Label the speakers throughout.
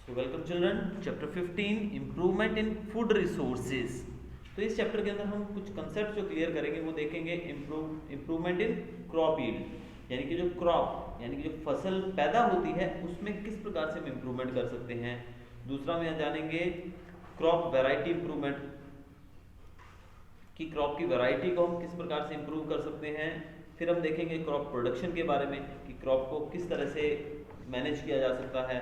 Speaker 1: So welcome children, chapter 15 improvement in food resources। तो इस chapter के अंदर हम कुछ कंसेप्ट जो क्लियर करेंगे वो देखेंगे इम्प्रूवमेंट इन क्रॉप यील्ड, यानी कि जो क्रॉप यानी कि जो फसल पैदा होती है उसमें किस प्रकार से हम इम्प्रूवमेंट कर सकते हैं। दूसरा में जानेंगे क्रॉप वैरायटी इम्प्रूवमेंट, कि क्रॉप की वैरायटी को हम किस प्रकार से इम्प्रूव कर सकते हैं। फिर हम देखेंगे क्रॉप प्रोडक्शन के बारे में कि क्रॉप को किस तरह से मैनेज किया जा सकता है।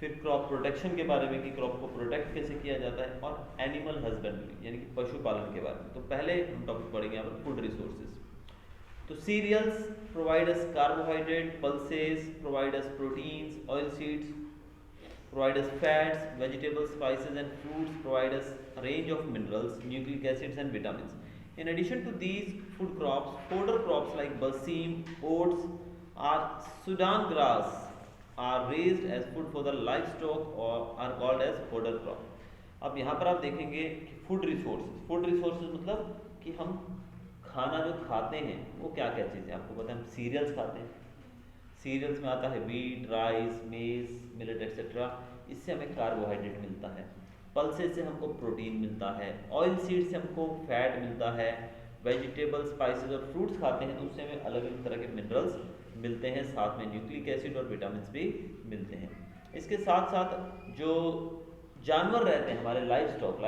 Speaker 1: फिर क्रॉप प्रोटेक्शन के बारे में कि क्रॉप को प्रोटेक्ट कैसे किया जाता है, और एनिमल हस्बेंड्री यानी कि पशुपालन के बारे में। तो पहले हम टॉपिक पढ़ेंगे यहाँ पर फूड रिसोर्सेज। तो cereals provide us carbohydrate, pulses provide us proteins, oil seeds provide us fats, vegetables, spices and fruits provide us a range of minerals, nucleic acids and vitamins. In addition to these food crops, fodder crops like balsam, oats or Sudan grass are raised as food for the livestock or are called as fodder crop. अब यहाँ पर आप देखेंगे कि food resources मतलब कि हम खाना जो खाते हैं वो क्या क्या चीज़ें, आपको पता है हम सीरियल्स खाते हैं। सीरियल्स में आता है वीट, राइस, मेज, मिलेट एक्सेट्रा, इससे हमें कार्बोहाइड्रेट मिलता है। पल्सेस से हमको प्रोटीन मिलता है, ऑयल सीड से हमको फैट मिलता है, वेजिटेबल्स, स्पाइसेस और फ्रूट्स खाते हैं तो उससे हमें अलग अलग तरह के मिनरल्स मिलते हैं, साथ में न्यूक्लिक एसिड और विटामिन भी मिलते हैं। इसके साथ साथ जो जानवर रहते हैं हमारे लाइव स्टॉक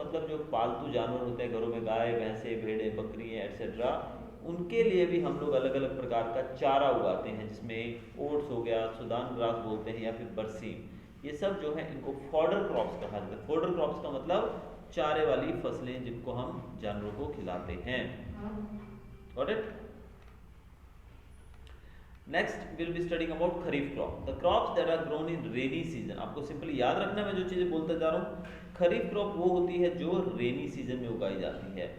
Speaker 1: मतलब जो पालतू जानवर होते हैं घरों में, गाय, भैंसे, भेड़े, बकरियाँ एक्सेट्रा, उनके लिए भी हम लोग अलग अलग प्रकार का चारा उगाते हैं, जिसमें ओट्स हो गया, सुदान ग्रास बोलते हैं या फिर बरसीम, ये सब जो है इनको फॉडर क्रॉप्स कहा जाता है। फॉडर क्रॉप्स का मतलब चारे वाली फसलें जिनको हम जानवरों को खिलाते हैं। Got it? Next will be studying about kharif crop, the crops that are grown in rainy season. आपको सिंपली याद रखना, मैं जो चीज़ें बोलता जा रहा हूँ, खरीफ क्रॉप वो होती है जो रेनी सीजन में उगाई जाती है,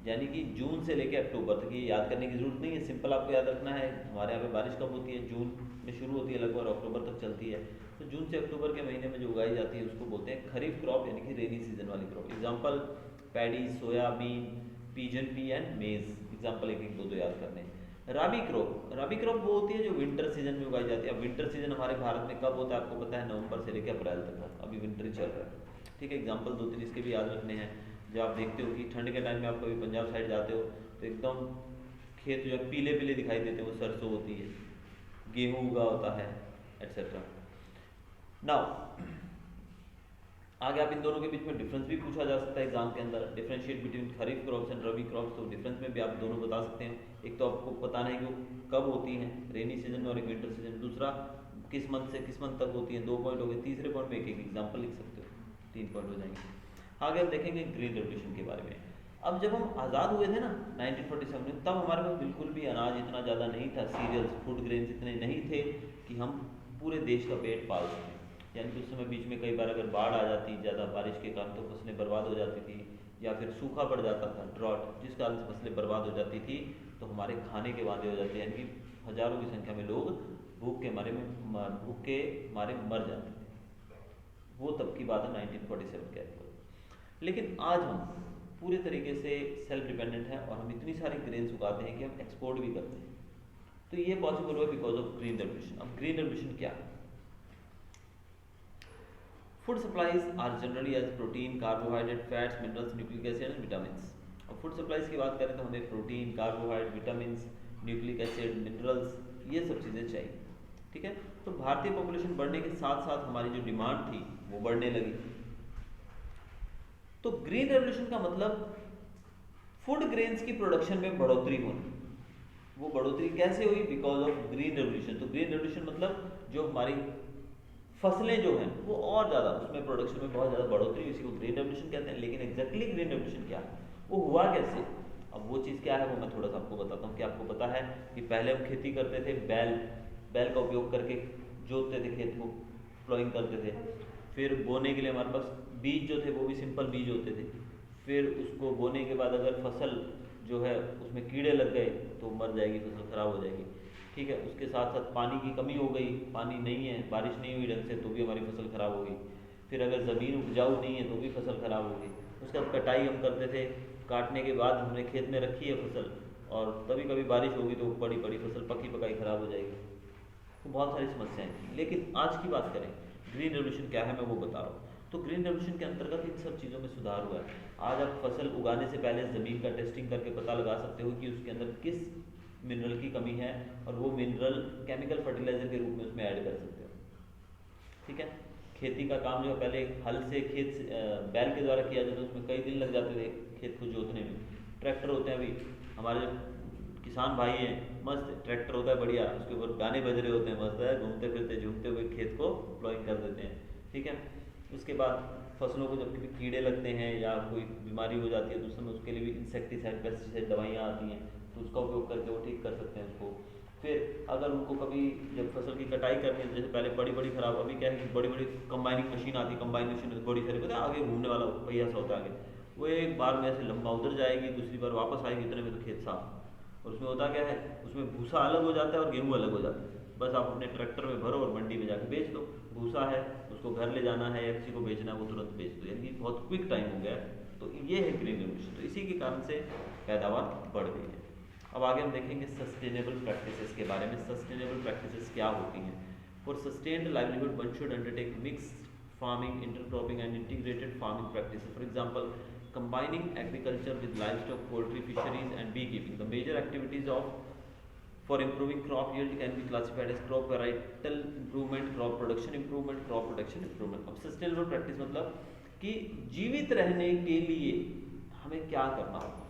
Speaker 1: यानी कि जून से लेकर अक्टूबर तक। ये याद करने की जरूरत नहीं है, सिंपल आपको याद रखना है। हमारे यहाँ पे बारिश कब होती है? जून में शुरू होती है लगभग और अक्टूबर तक चलती है। तो जून से अक्टूबर के महीने में जो उगाई जाती है उसको बोलते हैं खरीफ क्रॉप, यानी कि रेनी सीजन वाली crop. Example paddy, soybean, pigeon pea and maize, example एक एक दो याद करने हैं। राबी क्रॉप वो होती है जो विंटर सीजन में उगाई जाती है। अब विंटर सीजन हमारे भारत में कब होता है आपको पता है? नवंबर से लेकर अप्रैल तक का, अभी विंटर ही चल रहा है। ठीक है, एग्जाम्पल दो तीन इसके भी याद रखने हैं। जब आप देखते हो कि ठंड के टाइम में आप कभी पंजाब साइड जाते हो तो एकदम खेत जो है पीले पीले दिखाई देते हैं, वो सरसों होती है, गेहूँ उगा होता है एक्सेट्रा। नाउ आगे आप इन दोनों के बीच में डिफरेंस भी पूछा जा सकता है एग्जाम के अंदर, differentiate between kharif crops and rabi crops. तो डिफरेंस में भी आप दोनों बता सकते हैं। एक तो आपको बताना है कि वो कब होती हैं, रेनी सीजन में और एक विंटर सीजन। दूसरा किस मंथ से किस मंथ तक होती है, 2 पॉइंट हो गए। तीसरे पॉइंट में एक एक एग्जाम्पल लिख सकते हो, 3 पॉइंट हो जाएंगे। आगे हम देखेंगे ग्रीन रेवोल्यूशन के बारे में। अब जब हम आज़ाद हुए थे ना 1947 में, तब हमारे पास बिल्कुल भी अनाज इतना ज़्यादा नहीं था, सीरियल्स, फूड ग्रेन्स इतने नहीं थे कि हम पूरे देश का पेट पाल सकें। यानी कि उस समय बीच में कई बार अगर बाढ़ आ जाती, ज़्यादा बारिश के कारण, तो फसलें बर्बाद हो जाती थी, या फिर सूखा पड़ जाता था, ड्रॉट, जिस कारण से फसलें बर्बाद हो जाती थी, तो हमारे खाने के वादे हो जाते, यानी कि हज़ारों की संख्या में लोग भूख के मारे मर जाते थे। वो तब की बात है 1947 के आसपास। लेकिन आज हम पूरे तरीके से सेल्फ डिपेंडेंट हैं और हम इतनी सारी ग्रेन्स उगाते हैं कि हम एक्सपोर्ट भी करते हैं। तो ये पॉसिबल हुआ बिकॉज ऑफ ग्रीन रेवोल्यूशन। अब ग्रीन रेवोल्यूशन क्या है? Food supplies are generally as protein, carbohydrate, fats, minerals, nucleic acid and vitamins. अब फूड सप्लाईज की बात करें तो हमें protein, carbohydrate, vitamins, nucleic acid, minerals, ये सब चीज़ें चाहिए। ठीक है, तो भारतीय पॉपुलेशन बढ़ने के साथ साथ हमारी जो डिमांड थी वो बढ़ने लगी। तो ग्रीन रेवोल्यूशन का मतलब फूड ग्रेन्स की प्रोडक्शन में बढ़ोतरी होनी। वो बढ़ोतरी कैसे हुई? Because of green revolution. तो ग्रीन रेवोल्यूशन मतलब जो हमारी फसलें जो हैं वो और ज़्यादा, उसमें प्रोडक्शन में बहुत ज़्यादा बढ़ोतरी, इसी को ग्रीन रेवोल्यूशन कहते हैं। लेकिन एग्जैक्टली ग्रीन रेवोल्यूशन क्या है, वो हुआ कैसे? अब वो चीज़ क्या है वो मैं थोड़ा सा आपको बताता हूँ। कि आपको पता है कि पहले हम खेती करते थे बैल का उपयोग करके जोतते थे खेत को, प्लॉइंग करते थे। फिर बोने के लिए हमारे पास बीज जो थे वो भी सिंपल बीज होते थे। फिर उसको बोने के बाद अगर फसल जो है उसमें कीड़े लग गए तो मर जाएगी, फसल ख़राब हो जाएगी। ठीक है, उसके साथ साथ पानी की कमी हो गई, पानी नहीं है, बारिश नहीं हुई ढंग से, तो भी हमारी फसल ख़राब हो गई। फिर अगर ज़मीन उपजाऊ नहीं है तो भी फसल ख़राब हो गई। उसके बाद कटाई हम करते थे, काटने के बाद हमने खेत में रखी है फसल, और कभी कभी बारिश होगी तो पड़ी फसल पकी पकाई ख़राब हो जाएगी। तो बहुत सारी समस्याएं थी। लेकिन आज की बात करें ग्रीन रेवोल्यूशन क्या है मैं वो बता रहा हूँ। तो ग्रीन रेवोल्यूशन के अंतर्गत इन सब चीज़ों में सुधार हुआ है। आज आप फसल उगाने से पहले ज़मीन का टेस्टिंग करके पता लगा सकते हो कि उसके अंदर किस मिनरल की कमी है, और वो मिनरल केमिकल फर्टिलाइजर के रूप में उसमें ऐड कर सकते हो। ठीक है, खेती का काम जो है पहले हल से बैल के द्वारा किया जाता था, उसमें कई दिन लग जाते थे खेत को जोतने में। ट्रैक्टर होते हैं, अभी हमारे किसान भाई हैं, मस्त ट्रैक्टर होता है बढ़िया, उसके ऊपर गाने बज रहे होते हैं, मस्त है, घूमते फिरते झूमते हुए खेत को प्लॉइंग कर देते हैं। ठीक है, उसके बाद फसलों को जब भी कीड़े लगते हैं या कोई बीमारी हो जाती है तो उस समय उसके लिए भी इंसेक्टिसाइड पेस्टिसाइड दवाइयाँ आती हैं, तो उसका उपयोग करके वो ठीक कर सकते हैं उसको। फिर अगर उनको कभी जब फसल की कटाई करनी है, जैसे पहले बड़ी बड़ी खराब, अभी क्या है कि बड़ी बड़ी कंबाइनिंग मशीन आती है, कंबाइन मशीन बड़ी सारी पता है आगे घूमने वाला पहिया सा होता है आगे, वो एक बार में ऐसे लंबा उधर जाएगी, दूसरी बार वापस आएगी, इतने में तो खेत साफ। और उसमें होता क्या है, उसमें भूसा अलग हो जाता है और गेहूँ अलग हो जाता है। बस आप अपने ट्रैक्टर में भरो और मंडी में जाकर बेच दो। भूसा है उसको घर ले जाना है या किसी को बेचना है वो तुरंत बेच दो, यानी कि बहुत क्विक टाइम हो गया है। तो ये है ग्रीन रेवोल्यूशन, तो इसी के कारण से पैदावार बढ़ गई है। अब आगे हम देखेंगे सस्टेनेबल प्रैक्टिसेस के बारे में। सस्टेनेबल प्रैक्टिसेस क्या होती हैं? For sustained livelihood one should undertake mixed farming, intercropping and integrated farming practices. For example, combining agriculture with livestock, poultry, fisheries and beekeeping. The major activities for improving crop yield can be classified as crop varietal improvement, crop production improvement, crop protection improvement. अब sustainable practice मतलब कि जीवित रहने के लिए हमें क्या करना होगा,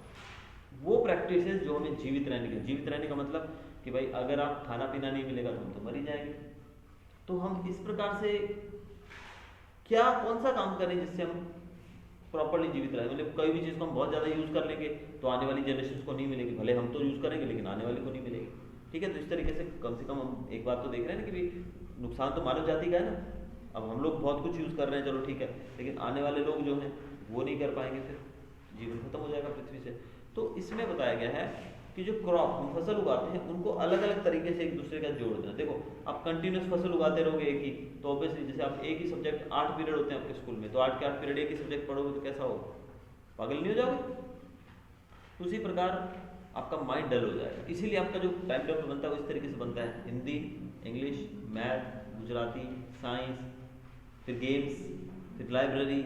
Speaker 1: वो प्रैक्टिसेस जो हमें जीवित रहने का मतलब कि भाई अगर आप खाना पीना नहीं मिलेगा तो हम तो मर ही जाएंगे। तो हम इस प्रकार से क्या कौन सा काम करें जिससे हम प्रॉपर्ली जीवित रहे। मतलब कोई भी चीज़ को हम बहुत ज़्यादा यूज़ कर लेंगे तो आने वाली जनरेशन को नहीं मिलेगी, भले हम तो यूज़ करेंगे लेकिन आने वाले को नहीं मिलेगी। ठीक है, तो इस तरीके से कम हम एक बात तो देख रहे हैं ना कि भाई नुकसान तो मानव जाति का है ना। अब हम लोग बहुत कुछ यूज़ कर रहे हैं, चलो ठीक है, लेकिन आने वाले लोग जो हैं वो नहीं कर पाएंगे, फिर जीवन खत्म हो जाएगा पृथ्वी से। तो इसमें बताया गया है कि जो क्रॉप हम फसल उगाते हैं उनको अलग अलग तरीके से एक दूसरे का जोड़ देना। देखो आप कंटिन्यूस फसल उगाते रहोगे एक ही, तो ऑब्वियसली जैसे आप एक ही सब्जेक्ट 8 पीरियड होते हैं आपके स्कूल में, तो 8 के 8 पीरियड एक ही सब्जेक्ट पढ़ोगे तो कैसा होगा, पागल नहीं हो जाओगे। उसी प्रकार आपका माइंड डल हो जाएगा, इसीलिए आपका जो टाइम टेबल बनता है वो इस तरीके से बनता है, Hindi, English, math, Gujarati, science, फिर गेम्स, फिर लाइब्रेरी,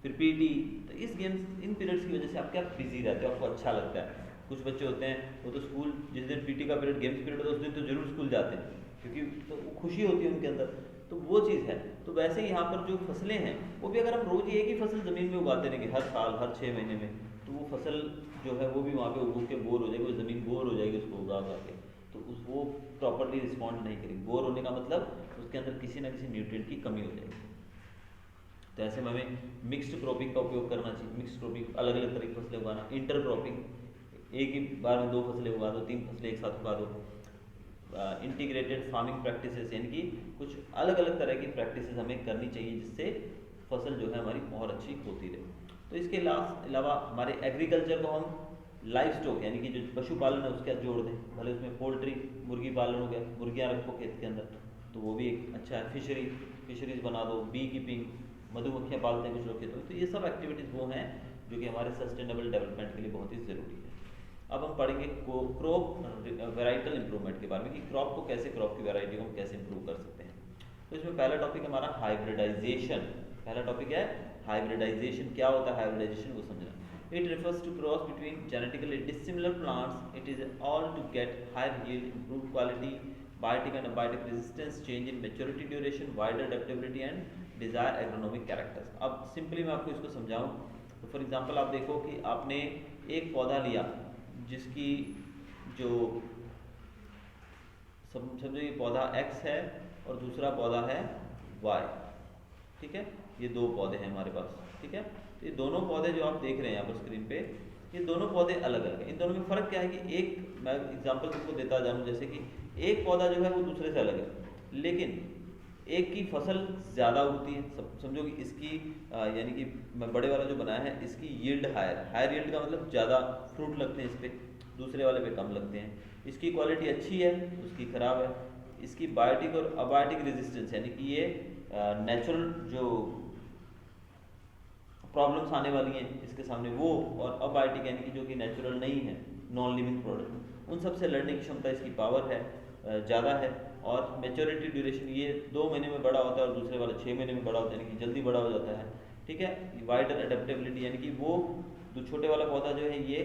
Speaker 1: फिर पीटी। तो इस गेम्स इन पीरियड्स की वजह से आप क्या बिजी रहते हो, आपको अच्छा लगता है। कुछ बच्चे होते हैं वो तो स्कूल जिस दिन पीटी का पीरियड गेम्स पीरियड होता है उस दिन तो जरूर स्कूल जाते हैं, क्योंकि तो वो खुशी होती है उनके अंदर, तो वो चीज़ है। तो वैसे ही यहाँ पर जो फसलें हैं वो भी अगर हम रोज़ एक ही फसल ज़मीन में उगाते रहेंगे हर साल हर 6 महीने में, तो वो फसल जो है वो भी वहाँ पे उग के बोर हो जाएगी, वो ज़मीन बोर हो जाएगी उसको उगा के, तो वो प्रॉपरली रिस्पॉन्ड नहीं करेगी। बोर होने का मतलब उसके अंदर किसी ना किसी न्यूट्रिएंट की कमी हो जाएगी। तो ऐसे में हमें मिक्स्ड क्रॉपिंग का उपयोग करना चाहिए। मिक्स्ड क्रॉपिंग अलग अलग तरह की फसलें उगाना, इंटर क्रॉपिंग एक ही बार में 2 फसलें उगा दो, 3 फसलें एक साथ उगा दो, इंटीग्रेटेड फार्मिंग प्रैक्टिसेस यानी कि कुछ अलग अलग तरह की प्रैक्टिसेस हमें करनी चाहिए जिससे फसल जो है हमारी और अच्छी होती रहे। तो इसके अलावा हमारे एग्रीकल्चर को हम लाइव स्टॉक यानी कि जो पशुपालन है उसके साथ जोड़ दें, भले उसमें पोल्ट्री मुर्गी पालन हो गया, मुर्गियाँ रखो खेत के अंदर, तो वो भी एक अच्छा है। फिशरीज बना दो, बी कीपिंग, मधुमक्खियाँ पालते हैं कुछ लोग खेतों में, तो ये सब एक्टिविटीज़ वो हैं जो कि हमारे सस्टेनेबल डेवलपमेंट के लिए बहुत ही ज़रूरी है। अब हम पढ़ेंगे क्रॉप वेराइटल इंप्रूवमेंट के बारे में कि क्रॉप को कैसे, क्रॉप की वैरायटी को हम कैसे इंप्रूव कर सकते हैं। तो इसमें पहला टॉपिक हमारा हाइब्रिडाइजेशन। पहला टॉपिक है हाइब्रिडाइजेशन। क्या होता है हाइब्रिडाइजेशन, वो समझना। It refers to cross between genetically dissimilar plants. It is all to get higher yield, improve quality, biotic and abiotic resistance, change in maturity duration, wider adaptability and desire agronomic characters. अब simply मैं आपको इसको समझाऊं तो for example आप देखो कि आपने एक पौधा लिया जिसकी जो समझो ये पौधा X है और दूसरा पौधा है Y, ठीक है, ये 2 पौधे हैं हमारे पास, ठीक है। तो ये दोनों पौधे जो आप देख रहे हैं यहाँ पर स्क्रीन पे, ये दोनों पौधे अलग अलग हैं। इन दोनों में फ़र्क क्या है कि एक मैं एग्जांपल तुमको देता जाऊँ, जैसे कि एक पौधा जो है वो दूसरे से अलग है, लेकिन एक की फसल ज़्यादा उगती है, समझो कि इसकी यानी कि मैं बड़े वाला जो बनाया है इसकी यील्ड हायर यील्ड का मतलब ज़्यादा फ्रूट लगते हैं इस पर, दूसरे वाले पे कम लगते हैं। इसकी क्वालिटी अच्छी है, उसकी ख़राब है। इसकी बायोटिक और अबायोटिक रेजिस्टेंस यानी कि ये नेचुरल जो प्रॉब्लम्स आने वाली हैं इसके सामने वो, और अबायोटिक यानी कि जो कि नेचुरल नहीं है, नॉन लिविंग प्रोडक्ट, उन सब से लड़ने की क्षमता इसकी पावर है ज़्यादा है। और मैच्योरिटी ड्यूरेशन ये 2 महीने में बड़ा होता है और दूसरे वाला 6 महीने में बड़ा होता है, यानी कि जल्दी बड़ा हो जाता है। ठीक है, वाइडर अडेप्टेबिलिटी यानी कि वो जो छोटे वाला पौधा जो है ये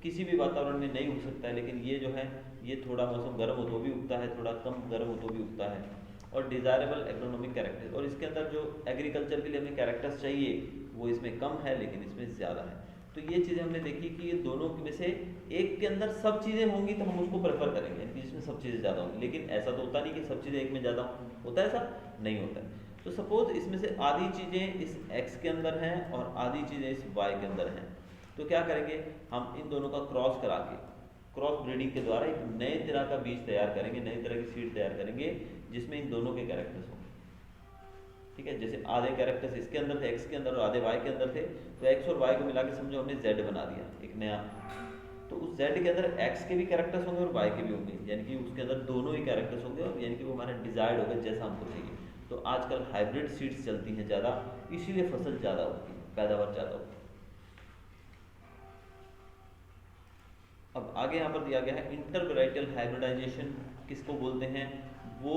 Speaker 1: किसी भी वातावरण में नहीं उग सकता है, लेकिन ये जो है ये थोड़ा मौसम गर्म हो तो भी उगता है, थोड़ा कम गर्म हो तो भी उगता है। और डिज़ायरेबल एग्रोनॉमिक कैरेक्टर्स, और इसके अंदर जो एग्रीकल्चर के लिए हमें कैरेक्टर्स चाहिए वो इसमें कम है लेकिन इसमें ज़्यादा है। तो ये चीज़ें हमने देखी कि ये दोनों में से एक के अंदर सब चीज़ें होंगी तो हम उसको प्रेफर करेंगे, यानी कि जिसमें सब चीज़ें ज़्यादा होंगी। लेकिन ऐसा तो होता नहीं कि सब चीज़ें एक में ज़्यादा होता है, ऐसा नहीं होता है। तो सपोज इसमें से आधी चीज़ें इस x के अंदर हैं और आधी चीज़ें इस y के अंदर हैं, तो क्या करेंगे हम इन दोनों का क्रॉस करा के, क्रॉस ब्रीडिंग के द्वारा एक नए तरह का बीज तैयार करेंगे, नई तरह की सीड तैयार करेंगे जिसमें इन दोनों के कैरेक्टर्स होंगे। ठीक है, जैसे आधे कैरेक्टर्स इसके अंदर थे x के अंदर और आधे y के अंदर थे, तो x और y को मिला के समझो हमने z बना दिया एक नया। तो उस z के अंदर x के भी कैरेक्टर्स होंगे और y के भी होंगे, यानी कि उसके अंदर दोनों ही कैरेक्टर्स होंगे, और यानी कि वो हमारा डिजायर्ड होगा जैसा हमको चाहिए। तो आजकल हाइब्रिड सीड्स चलती हैं ज़्यादा, इसीलिए फसल ज़्यादा होती है, पैदावार ज़्यादा होती है। अब आगे यहाँ पर दिया गया है इंटर वेराइटल हाइब्रिडाइजेशन किसको बोलते हैं, वो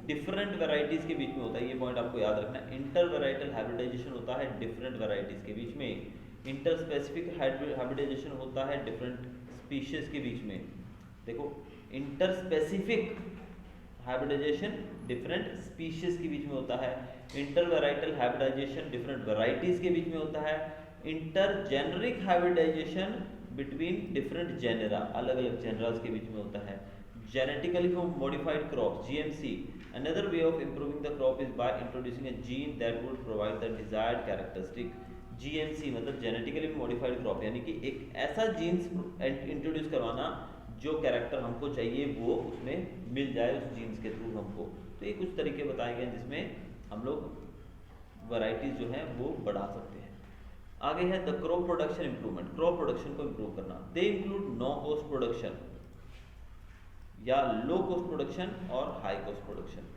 Speaker 1: डिफरेंट वेराइटीज़ के बीच में होता है। ये पॉइंट आपको याद रखना है, इंटर वेराइटल हाइब्रिडाइजेशन होता है डिफरेंट वेराइटीज़ के बीच में, इंटर स्पेसिफिक हाइब्रिडाइजेशन होता है डिफरेंट स्पीशीज के बीच में। देखो, interspecific hybridisation different species के बीच में होता है, intervarietal hybridisation different varieties के बीच में होता है, intergeneric hybridisation between different genera, अलग अलग जेनरास के बीच में होता है। Genetically modified crop GMC, another way of improving the crop is by introducing a gene that would provide the desired characteristic. GMC मतलब जेनेटिकली मॉडिफाइड क्रॉप, यानी कि एक ऐसा जीन्स इंट्रोड्यूस करवाना जो कैरेक्टर हमको चाहिए वो उसमें मिल जाए उस जीन्स के थ्रू हमको। तो ये कुछ तरीके बताए गए जिसमें हम लोग वैरायटीज जो हैं वो बढ़ा सकते हैं। आगे है the crop production improvement, crop production को इंप्रूव करना। They include no cost production या लो कॉस्ट प्रोडक्शन और high cost production.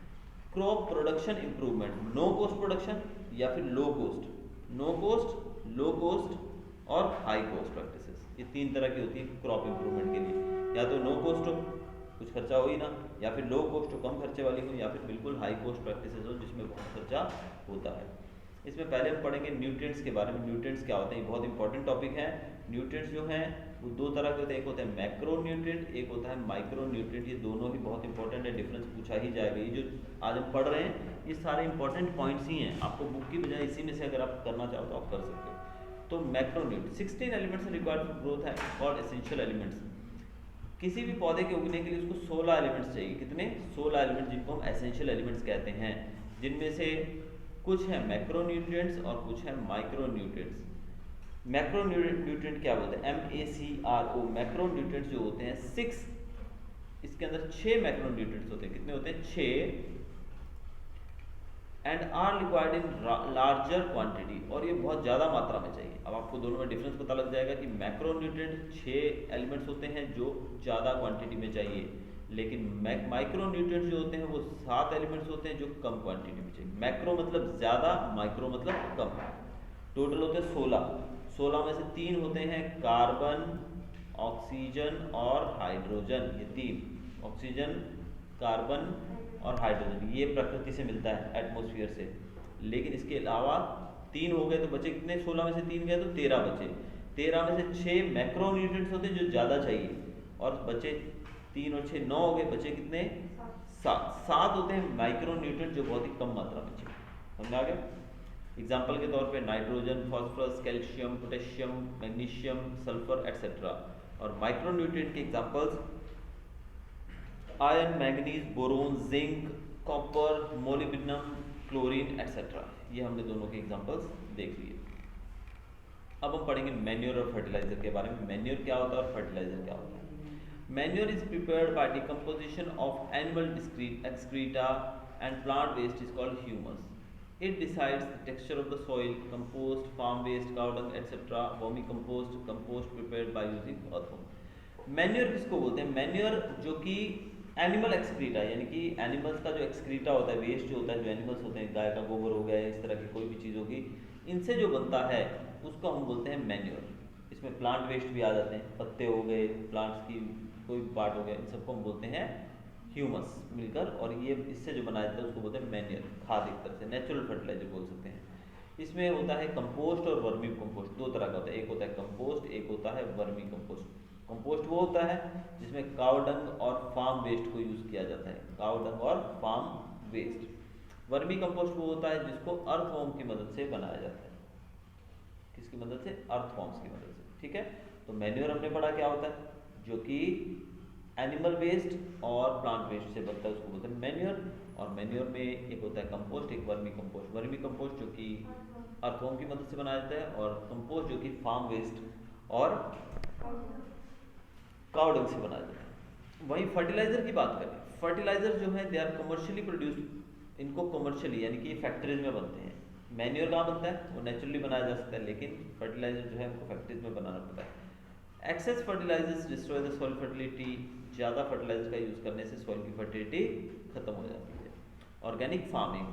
Speaker 1: Crop production improvement, no cost production या फिर low cost, no cost, low cost और हाई कॉस्ट प्रैक्टिसेस, ये 3 तरह की होती है क्रॉप इंप्रूवमेंट के लिए। या तो नो कॉस्ट हो, कुछ खर्चा हो ही ना, या फिर लो कॉस्ट हो, कम खर्चे वाली हो, या फिर बिल्कुल हाई कॉस्ट प्रैक्टिसेस हो जिसमें बहुत खर्चा होता है। इसमें पहले हम पढ़ेंगे न्यूट्रिएंट्स के बारे में। न्यूट्रिएंट्स क्या होते हैं, ये बहुत इंपॉर्टेंट टॉपिक है। न्यूट्रिएंट्स जो हैं वो 2 तरह के होते हैं, एक होता है मैक्रो न्यूट्रिएंट, एक होता है माइक्रो न्यूट्रिएंट। ये दोनों ही बहुत इंपॉर्टेंट है, डिफरेंस पूछा ही जाएगा। ये जो आज हम पढ़ रहे हैं ये सारे इंपॉर्टेंट पॉइंट्स ही हैं, आपको बुक की बजाय इसी में से अगर आप करना चाहो तो आप कर सकते हो। तो macro nutrient 16 elements required for growth है और एसेंशियल एलिमेंट्स। किसी भी पौधे के उगने के लिए उसको 16 एलिमेंट्स चाहिए। कितने? 16 एलिमेंट्स, जिनको हम एसेंशियल एलिमेंट्स कहते हैं, जिनमें से कुछ है मैक्रो न्यूट्रिएंट्स और कुछ है माइक्रो न्यूट्रिएंट्स। मैक्रो न्यूट्रिएंट क्या बोलते हैं, MACRO। मैक्रो न्यूट्रिएंट्स जो होते हैं 6, इसके अंदर 6 मैक्रो न्यूट्रिएंट्स होते हैं। कितने होते हैं? 6। And are required in larger quantity, और ये बहुत ज़्यादा मात्रा में चाहिए। अब आपको दोनों में डिफरेंस पता लग जाएगा कि मैक्रो न्यूट्रिएंट 6 एलिमेंट्स होते हैं जो ज़्यादा क्वांटिटी में चाहिए, लेकिन माइक्रो न्यूट्रिएंट्स जो होते हैं वो 7 एलिमेंट्स होते हैं जो कम क्वांटिटी में चाहिए। मैक्रो मतलब ज़्यादा, माइक्रो मतलब कम। टोटल होते हैं 16। 16 में से 3 होते हैं कार्बन, ऑक्सीजन और हाइड्रोजन। ये 3, ऑक्सीजन, कार्बन और हाइड्रोजन, ये प्रकृति से मिलता है एटमॉस्फेयर से। लेकिन इसके अलावा 3 हो गए तो बचे कितने? 16 में से 3 गए तो 13 बचे। 13 में से 6 मैक्रो न्यूट्रिएंट्स होते हैं जो ज़्यादा चाहिए, और बचे 3 और 6 9 हो गए, बचे कितने? 7 होते हैं माइक्रो न्यूट्रिएंट जो बहुत ही कम मात्रा में चाहिए। समझ आ गया? एग्जाम्पल के तौर पे nitrogen, phosphorus, calcium, potassium, magnesium, sulphur etcetera. और माइक्रो न्यूट्रिएंट के examples iron, manganese, boron, zinc, copper, molybdenum, chlorine etcetera. ये हमने दोनों के एग्जांपल्स देख लिए। अब हम पढ़ेंगे मैन्योर और फर्टिलाइजर के बारे में। मैन्योर क्या होता है और फर्टिलाइजर क्या होता है? Manure is prepared by decomposition of animal excreta and plant waste is called humus. It decides the texture of the soil. Compost, farm waste, cow dung etc. Vermicompost, compost prepared by using earthworm. Manure किसको बोलते हैं? Manure जो कि animal excreta, यानी कि animals का जो excreta होता है, वेस्ट जो होता है, जो एनिमल्स होते हैं, गाय का गोबर हो गया, इस तरह की कोई भी चीज़ होगी, इनसे जो बनता है उसको हम बोलते हैं मैन्योर। इसमें प्लांट वेस्ट भी आ जाते हैं, पत्ते हो गए, प्लांट्स की कोई पार्ट हो गया, इन सबको हम बोलते हैं ह्यूमस मिलकर, और ये इससे जो बनाया जाता है उसको बोलते हैं मैन्योर, खाद एक तरह से, नेचुरल फर्टिलाइजर बोल सकते हैं। इसमें होता है कंपोस्ट और वर्मी कंपोस्ट, दो तरह का होता है, एक होता है कंपोस्ट, एक होता है वर्मी कंपोस्ट। कंपोस्ट वो होता है जिसमें काव डंग और फार्म वेस्ट को यूज़ किया जाता है, काव डंग और फार्म वेस्ट। वर्मी कंपोस्ट वो होता है जिसको अर्थवॉर्म की मदद से बनाया जाता है, किसकी मदद से, अर्थवॉर्म्स की मदद से, ठीक है। तो मैन्योर हमने पढ़ा क्या होता है, जो कि एनिमल वेस्ट और प्लांट वेस्ट से बनता है, उसको बोलते हैं मैन्योर। और मैन्योर में एक होता है कंपोस्ट, एक वर्मी कंपोस्ट। वर्मी कंपोस्ट जो कि अर्थवॉर्म की मदद से बनाया जाता है, और कंपोस्ट जो कि फार्म वेस्ट और काव डंग से बनाया जाता है। वहीं फर्टिलाइजर की बात करें, फर्टिलाइजर जो है दे आर कमर्शियली प्रोड्यूस्ड, इनको कमर्शियली यानी कि फैक्ट्रीज में बनते हैं। मैन्योर कहाँ बनता है, वो नेचुरली बनाया जा सकता है, लेकिन फर्टिलाइजर जो है हमको फैक्ट्रीज में बनाना पड़ता है। Excess fertilisers destroy the soil fertility, ज़्यादा फर्टिलाइजर का यूज़ करने से सॉइल की फर्टिलिटी खत्म हो जाती है। Organic farming,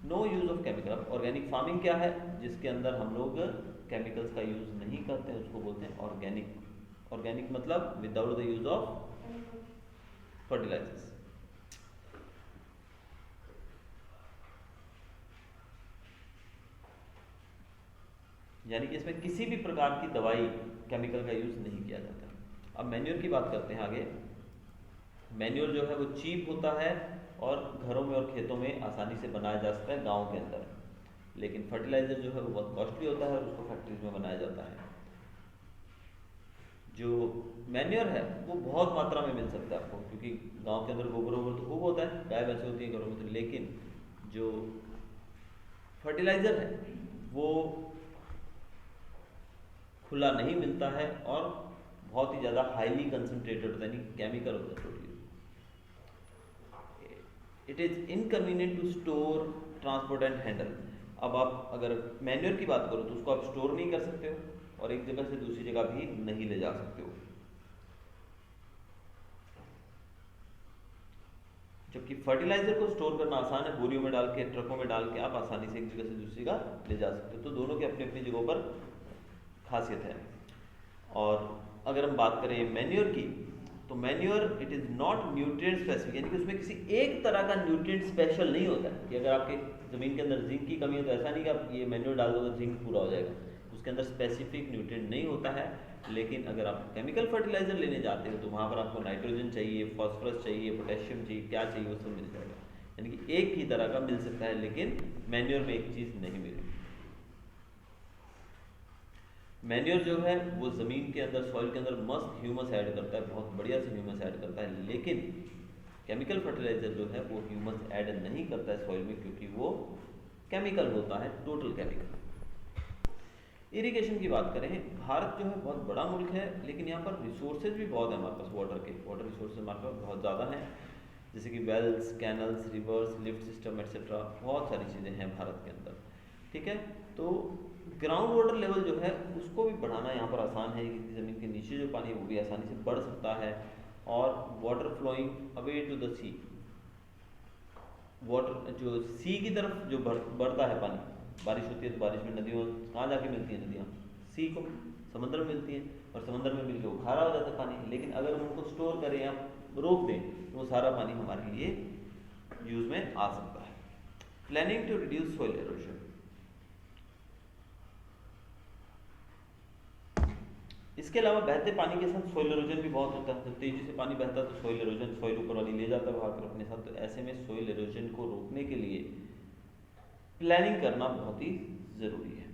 Speaker 1: no use of chemical. Organic farming क्या है, जिसके अंदर हम लोग केमिकल्स का यूज़ नहीं करते हैं, उसको बोलते हैं ऑर्गेनिक। ऑर्गेनिक मतलब without the use of fertilisers. यानी कि इसमें किसी भी प्रकार की दवाई, केमिकल का यूज़ नहीं किया जाता। अब मैन्योर की बात करते हैं आगे। मैन्योर जो है वो चीप होता है और घरों में और खेतों में आसानी से बनाया जा सकता है गांव के अंदर, लेकिन फर्टिलाइजर जो है वो बहुत कॉस्टली होता है और उसको फैक्ट्रीज में बनाया जाता है। जो मैन्योर है वो बहुत मात्रा में मिल सकता है आपको, क्योंकि गांव के अंदर गोबर वोबर तो खूब होता है, गाय भैंसे होती है घरों में तो, लेकिन जो फर्टिलाइजर है वो खुला नहीं मिलता है और बहुत ही ज़्यादा हाईली कंसनट्रेटेड होता है, यानी केमिकल होता है totally. It is inconvenient to store, transport and handle. अब आप अगर मैन्योर की बात करो तो उसको आप स्टोर नहीं कर सकते हो और एक जगह से दूसरी जगह भी नहीं ले जा सकते हो, जबकि फर्टिलाइजर को स्टोर करना आसान है, बोरियों में डाल के, ट्रकों में डाल के आप आसानी से एक जगह से दूसरी जगह ले जा सकते हो। तो दोनों की अपनी अपनी जगहों पर खासियत है। और अगर हम बात करें मैन्योर की, तो manure it is not nutrient specific, यानी कि उसमें किसी एक तरह का न्यूट्रिएंट स्पेशल नहीं होता है कि अगर आपके ज़मीन के अंदर जिंक की कमी है तो ऐसा नहीं कि आप ये मैन्योर डाल दो तो जिंक पूरा हो जाएगा, उसके अंदर स्पेसिफिक न्यूट्रिएंट नहीं होता है। लेकिन अगर आप केमिकल फर्टिलाइजर लेने जाते हो तो वहाँ पर आपको नाइट्रोजन चाहिए, फॉस्फोरस चाहिए, पोटेशियम चाहिए, क्या चाहिए वो सब मिल जाएगा, यानी कि एक ही तरह का मिल सकता है, लेकिन मैन्योर में एक चीज़ नहीं मिलेगी। मैन्योर जो है वो ज़मीन के अंदर, सॉइल के अंदर मस्त ह्यूमस ऐड करता है, बहुत बढ़िया से ह्यूमस ऐड करता है, लेकिन केमिकल फर्टिलाइजर जो है वो ह्यूमस ऐड नहीं करता है सॉइल में, क्योंकि वो केमिकल होता है, टोटल केमिकल। इरिगेशन की बात करें, भारत जो है बहुत बड़ा मुल्क है, लेकिन यहाँ पर रिसोर्सेज भी बहुत है हमारे पास, वाटर रिसोर्सेज हमारे पास बहुत ज़्यादा हैं, जैसे कि wells, canals, rivers, lift system etcetera, बहुत सारी चीज़ें हैं भारत के अंदर, ठीक है। तो ग्राउंड वाटर लेवल जो है उसको भी बढ़ाना यहाँ पर आसान है, क्योंकि ज़मीन के नीचे जो पानी है वो भी आसानी से बढ़ सकता है। और water flowing away to the sea, water जो सी की तरफ जो बढ़ता है पानी, बारिश होती है तो बारिश में नदियों कहाँ जाके मिलती हैं, नदियाँ सी को, समंदर में मिलती हैं, और समंदर में मिलकर वो खारा हो जाता है पानी। लेकिन अगर हम उनको स्टोर करें या रोक दें तो वो सारा पानी हमारे लिए यूज़ में आ सकता है। Planning to reduce soil erosion, इसके अलावा बहते पानी के साथ सॉइल एरोजन भी बहुत होता है। जब तेजी से पानी बहता है तो सॉइल एरोजन, सॉइल ऊपर वाली ले जाता है भागकर अपने साथ, तो ऐसे में सॉइल एरोजन को रोकने के लिए प्लानिंग करना बहुत ही ज़रूरी है।